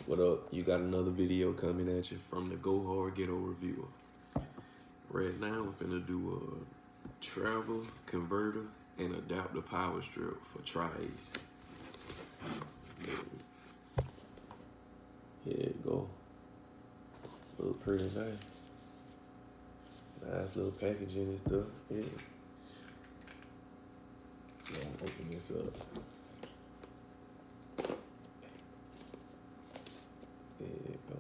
What up? You got another video coming at you from the GoHard Ghetto reviewer. Right now, we're finna do a travel converter and adapter power strip for TryAce. Here you go. Look pretty nice. Nice little packaging and stuff. Yeah. Open this up. There you go.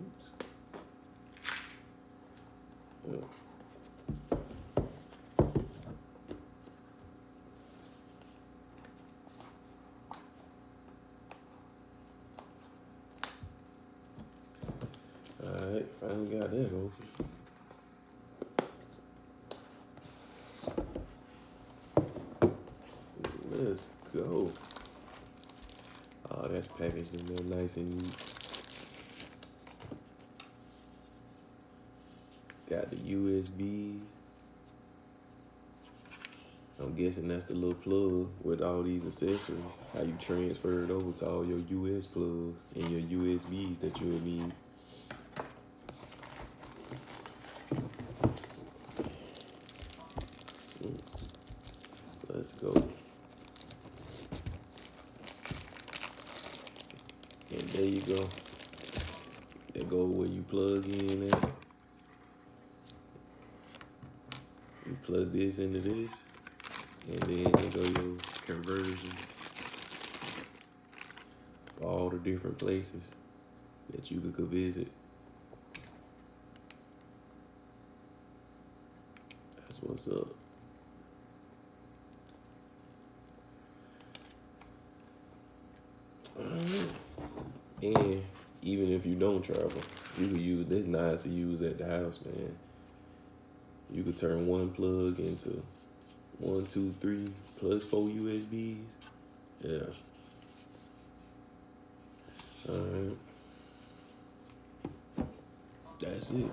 Oops. Oh. Alright, finally got that open. Let's go. Oh, that's packaged in there nice and neat. Got the USBs. I'm guessing that's the little plug with all these accessories. How you transfer it over to all your US plugs and your USBs that you'll need. Let's go. And there you go. There go where you plug in at. You plug this into this, and then there go your conversions for all the different places that you could visit. That's what's up. And even if you don't travel, you could use this. Nice to use at the house, man. You could turn one plug into 1, 2, 3 plus 4 USBs. Yeah. All right. That's it.